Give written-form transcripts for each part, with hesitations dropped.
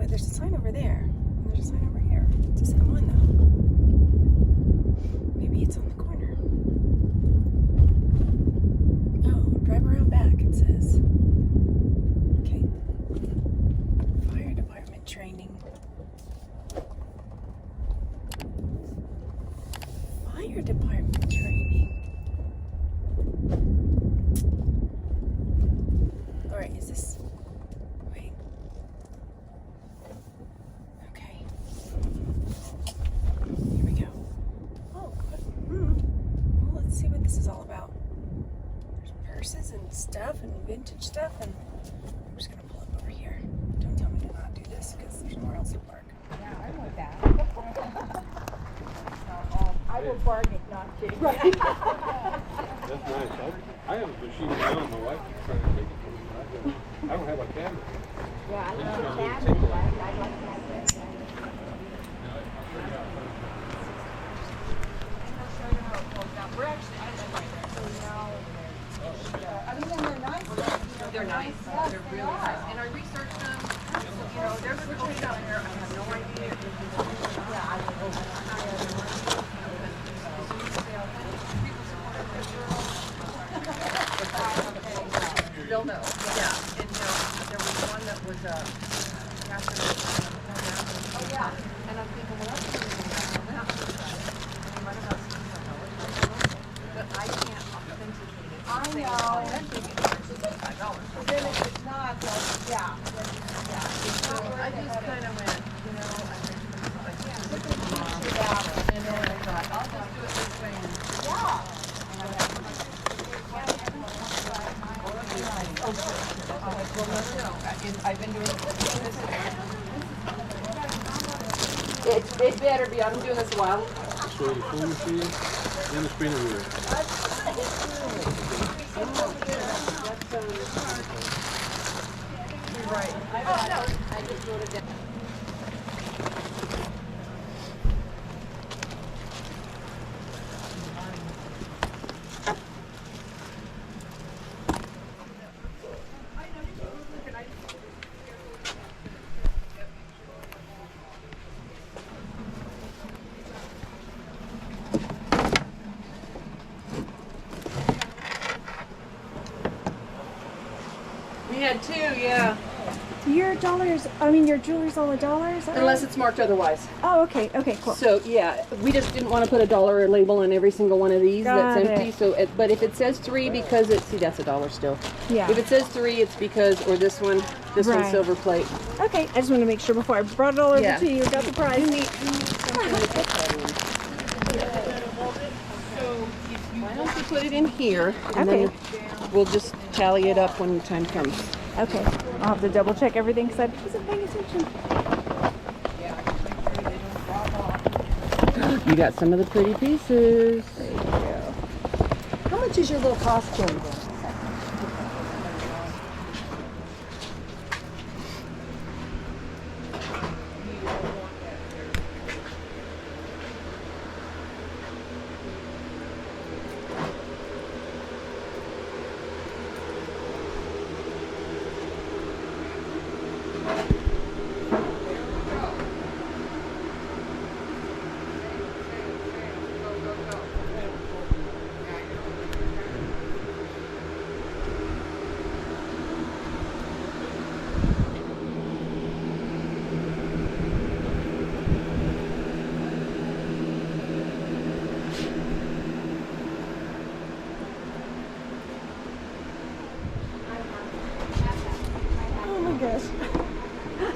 There's a sign over there. And there's a sign over here. It's the same one though. Maybe it's on the corner. Oh, drive around back, it says. Okay. Fire department training. Fire department training. Alright, is this... Wait. Okay. Here we go. Oh, good. Well, let's see what this is all about. There's purses and stuff and vintage stuff, and I'm just gonna pull up over here. Don't tell me to not do this because there's nowhere else to park. Yeah, I want that. I will bargain not to. Right. That's nice. I have a machine now. My wife is trying to take it from me. I don't have a camera. Yeah, I love the camera. I like that. We're actually right there. So now, I mean, they're nice. They're nice. They're really nice. And I researched them. You know, there's a coach out there. I have no idea. Yeah, I don't know. They'll know. Yeah. And there was one that was oh yeah. And I'm thinking, well, that's but I can't authenticate it. I know. But then if it's not, yeah. So I just kind of went, you know, and then I thought, I'll just do it this way. Yeah. I've been doing this. It better be. I've been doing this a while. So the phone machine and the spinner wheel. You're right. I just wrote it down. We had two, yeah. Your jewelry's all $1? Unless it's marked otherwise. Oh, okay. Okay, cool. So yeah, we just didn't want to put a dollar label on every single one of these Got that's empty. it. So, but if it says $3, because it's that's $1 still. Yeah. If it says $3, it's because, or this one's Right. silver plate. Okay, I just want to make sure before I brought it all over Yeah. to you. Got the prize. Why don't you put it in here, and Okay. then we'll just tally it up when the time comes. Okay, I'll have to double check everything because I wasn't paying attention. You got some of the pretty pieces. There you go. How much is your little costume? Oh my gosh.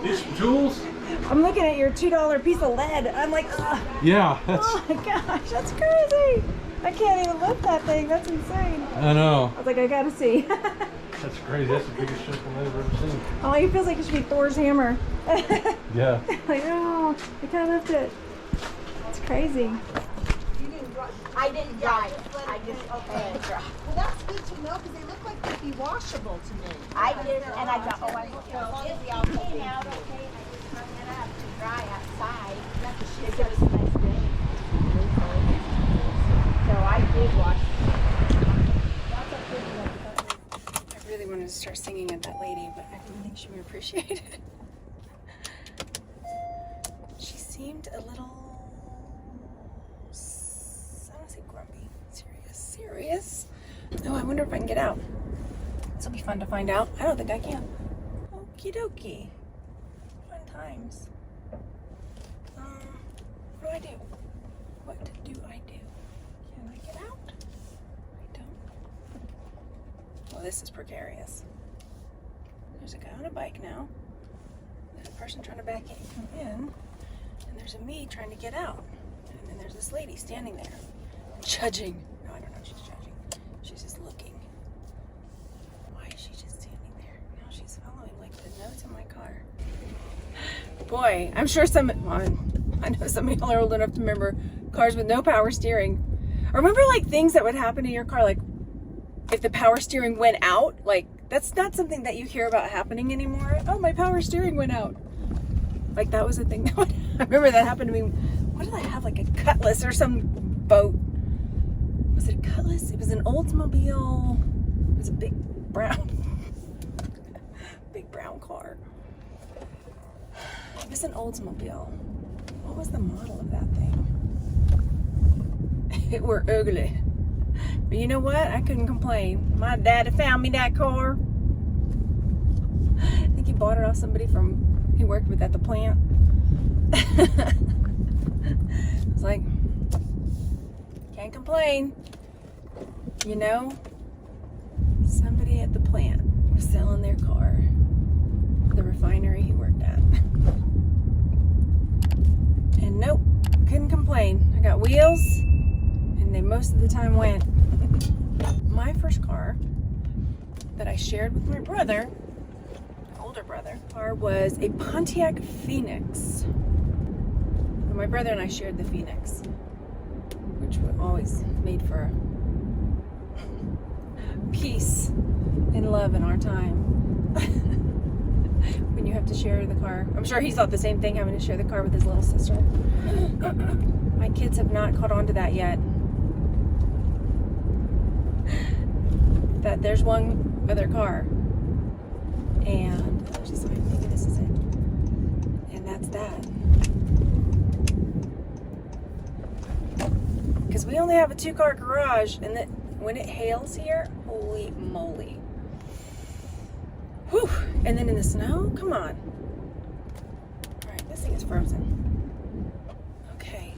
These jewels? I'm looking at your $2 piece of lead. I'm like, ugh. Yeah, that's. Oh my gosh, that's crazy. I can't even lift that thing. That's insane. I know. I was like, I gotta see. That's crazy. That's the biggest ship I've ever seen. Oh, it feels like it should be Thor's hammer. Yeah. Like, oh, I can't lift it. It's crazy. I didn't drive it. I just okay. Well, that's good to know because they look like they'd be washable to me. I did, and I thought, oh, I look so it's the came out okay. I just hung it up to dry outside. Because it was a nice day. So I did wash. I really wanted to start singing at that lady, but I didn't think she would appreciate it. seemed a little, I don't want to say grumpy, serious. Oh, I wonder if I can get out. This will be fun to find out. I don't think I can. Okie dokie. Fun times. What do I do? What do I do? Can I get out? I don't. Well, this is precarious. There's a guy on a bike now. There's a person trying to back in. And there's a me trying to get out. And then there's this lady standing there. Judging. No, I don't know if she's judging. She's just looking. Why is she just standing there? Now she's following like the notes in my car. Boy, I'm sure I know some of y'all are old enough to remember cars with no power steering. Or remember like things that would happen to your car, like if the power steering went out, like that's not something that you hear about happening anymore. Oh, my power steering went out. Like that was a thing that would, I remember that happened to me. What did I have? Like a Cutlass or some boat. Was it a Cutlass? It was an Oldsmobile. It was a big brown car. It was an Oldsmobile. What was the model of that thing? It were ugly. But you know what? I couldn't complain. My daddy found me that car. I think he bought it off somebody he worked with at the plant. It's like, can't complain. You know, somebody at the plant was selling their car. The refinery he worked at. And nope, couldn't complain. I got wheels, and they most of the time went. My first car that I shared with my brother, older brother, car was a Pontiac Phoenix. And my brother and I shared the Phoenix, which always made for peace and love in our time. When you have to share the car. I'm sure he thought the same thing, having to share the car with his little sister. My kids have not caught on to that yet. That there's one other car. And there's a sign, maybe this is it. And that's that. Because we only have a 2-car garage, and that when it hails here, holy moly. Whew. And then in the snow? Come on. Alright, this thing is frozen. Okay.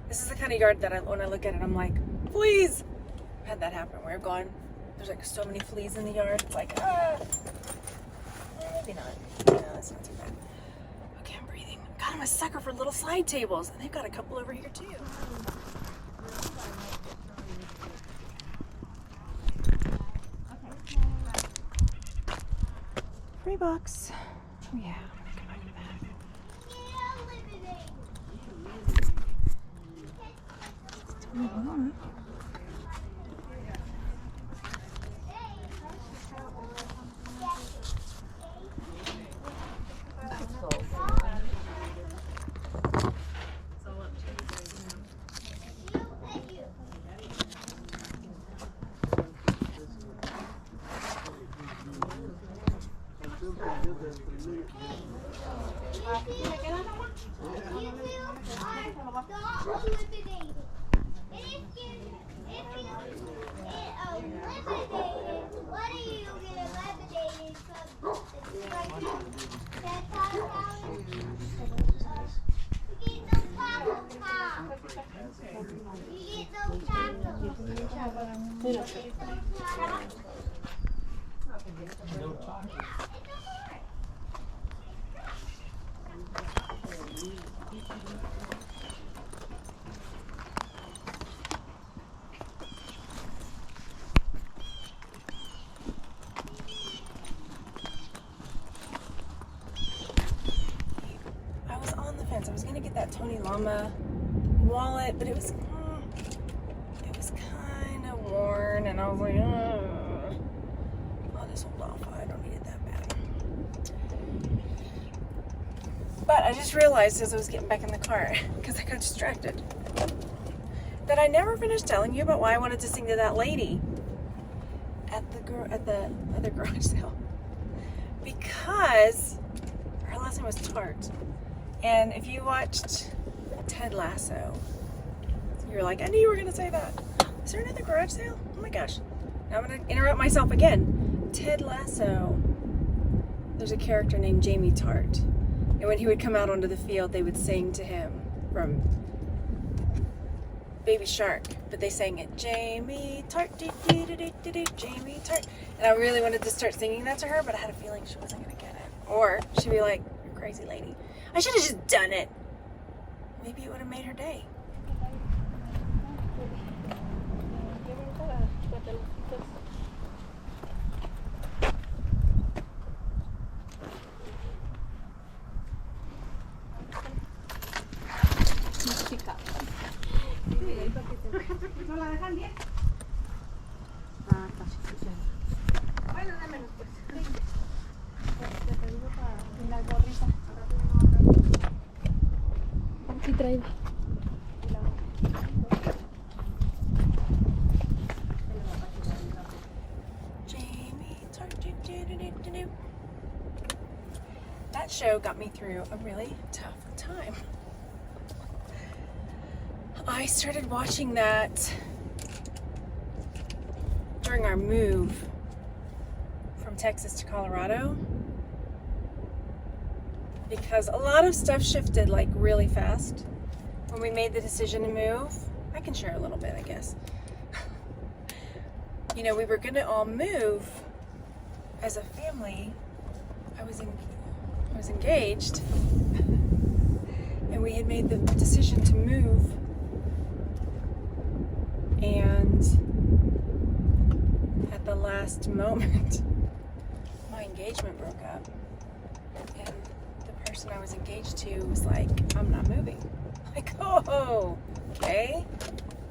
This is the kind of yard that when I look at it, I'm like, please. I've had that happen where I've gone, there's like so many fleas in the yard. It's like, maybe not. No, that's not too bad. Okay, I'm breathing. God, I'm a sucker for little side tables. And they've got a couple over here too. Free box. Oh yeah, I'm gonna come back to that. I was gonna get that Tony Lama wallet, but it was kind of worn, and I was like, I'll just hold off. I don't need it that bad. But I just realized as I was getting back in the car, because I got distracted, that I never finished telling you about why I wanted to sing to that lady at the other garage sale, because her last name was Tart. And if you watched Ted Lasso. You're like, I knew you were gonna say that. Is there another garage sale? Oh my gosh. Now I'm gonna interrupt myself again. Ted Lasso. There's a character named Jamie Tart. And when he would come out onto the field, they would sing to him from Baby Shark. But they sang it, Jamie Tart, Jamie Tart. And I really wanted to start singing that to her, but I had a feeling she wasn't gonna get it. Or she'd be like, you're a crazy lady. I should have just done it. Maybe it would have made her day. ¿No la dejan bien? Bueno, dámelos pues. Te traigo para la gorrita. Aquí traigo. Jamie Tart, That show got me through a really tough time. I started watching that during our move from Texas to Colorado because a lot of stuff shifted like really fast when we made the decision to move. I can share a little bit, I guess. You know, we were gonna all move as a family. I was engaged and we had made the decision to move. And at the last moment, my engagement broke up. And the person I was engaged to was like, I'm not moving. Like, oh, okay.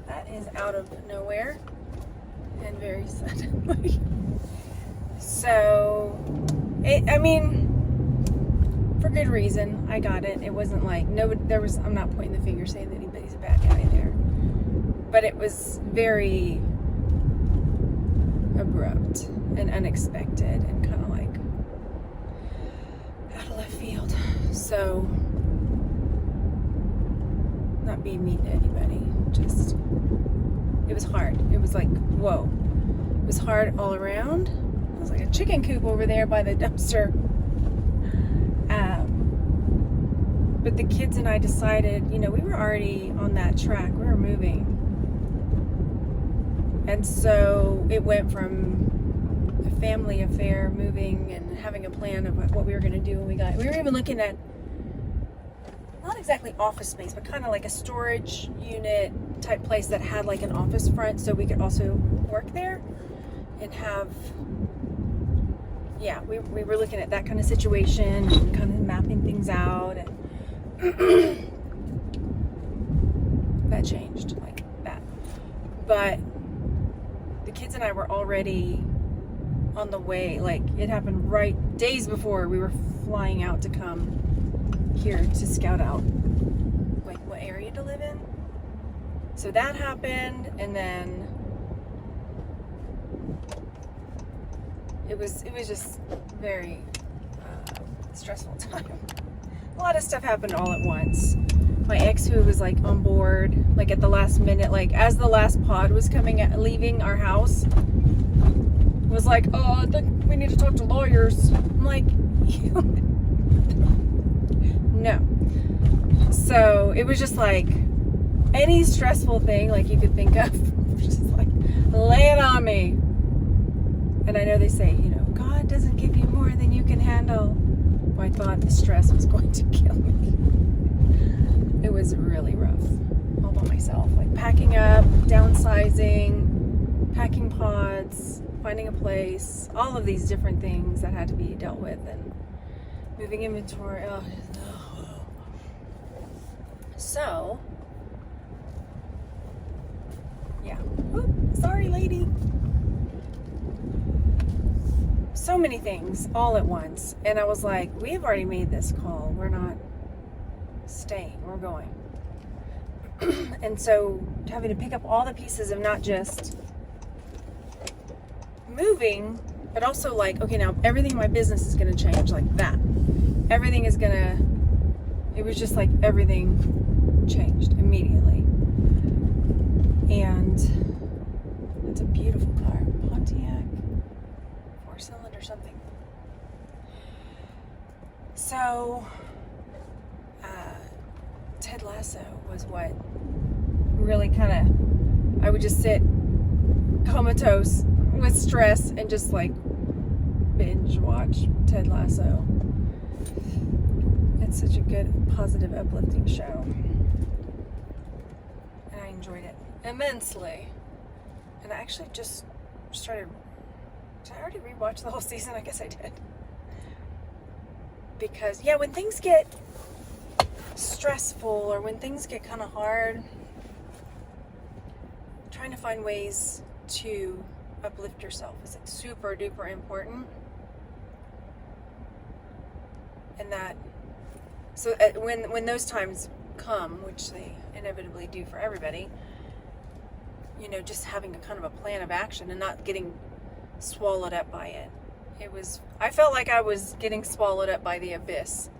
That is out of nowhere and very suddenly. So, for good reason, I got it. It wasn't like, I'm not pointing the finger saying that anybody's a bad guy there. But it was very abrupt and unexpected and kind of like out of left field. So, not being mean to anybody, just, it was hard. It was like, whoa. It was hard all around. It was like a chicken coop over there by the dumpster. But the kids and I decided, we were already on that track. We were moving. And so it went from a family affair, moving and having a plan of what we were going to do when we were even looking at, not exactly office space, but kind of like a storage unit type place that had like an office front so we could also work there and have, we were looking at that kind of situation and kind of mapping things out, and that changed like that. But the kids and I were already on the way. Like, it happened right days before we were flying out to come here to scout out like what area to live in. So that happened, and then it was just very stressful time. A lot of stuff happened all at once. My ex, who was like on board, like at the last minute, like as the last pod was leaving our house, was like, oh, I think we need to talk to lawyers. I'm like, no. So it was just like any stressful thing like you could think of, just like, lay it on me. And I know they say, God doesn't give you more than you can handle. I thought the stress was going to kill me. It was really rough, all by myself, like packing up, downsizing, packing pods, finding a place, all of these different things that had to be dealt with, and moving inventory. So, yeah. Ooh, sorry, lady. So many things all at once, and I was like, we have already made this call. We're not staying, we're going. And so having to pick up all the pieces of not just moving, but also like, okay, now everything in my business is going to change like that. Everything is going to, it was just like everything changed immediately. And it's a beautiful car, Pontiac 4-cylinder something. So Ted Lasso was what really kind of, I would just sit comatose with stress and just like binge watch Ted Lasso. It's such a good, positive, uplifting show. And I enjoyed it immensely. And I actually just started, did I already rewatch the whole season? I guess I did. Because, yeah, when things get stressful or when things get kind of hard, trying to find ways to uplift yourself is like super duper important. And that, so when those times come, which they inevitably do for everybody, you know, just having a kind of a plan of action and not getting swallowed up by it. I felt like I was getting swallowed up by the abyss.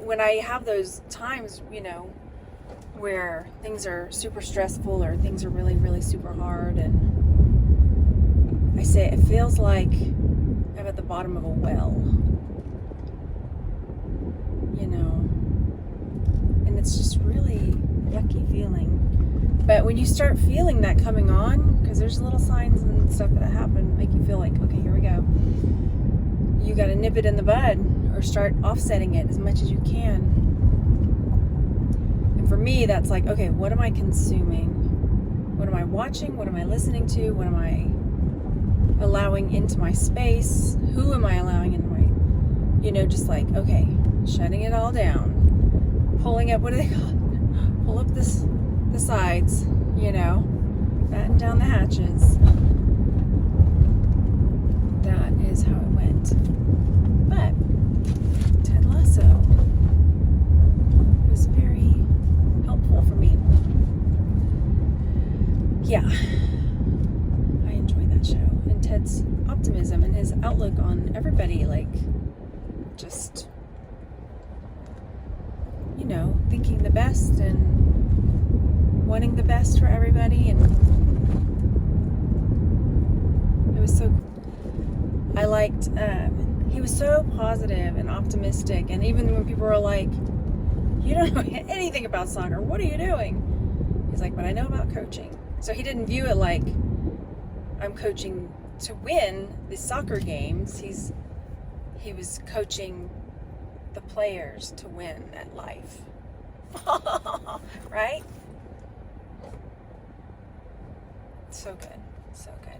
When I have those times, you know, where things are super stressful or things are really, really super hard, and I say it feels like I'm at the bottom of a well, you know, and it's just really yucky feeling. But when you start feeling that coming on, because there's little signs and stuff that happen, make you feel like, okay, here we go. You got to nip it in the bud or start offsetting it as much as you can. And for me, that's like, okay, what am I consuming? What am I watching? What am I listening to? What am I allowing into my space? Who am I allowing into my, you know, just like, okay, shutting it all down, pulling up, what do they call it? Pull up the sides, you know, batten down the hatches. That is how it went. But Ted Lasso was very helpful for me. Yeah, I enjoyed that show. And Ted's optimism and his outlook on everybody, like, just, you know, thinking the best and wanting the best for everybody. And it was so, I liked, he was so positive and optimistic. And even when people were like, you don't know anything about soccer, what are you doing? He's like, but I know about coaching. So he didn't view it like I'm coaching to win the soccer games. He was coaching the players to win at life. Right? So good. So good.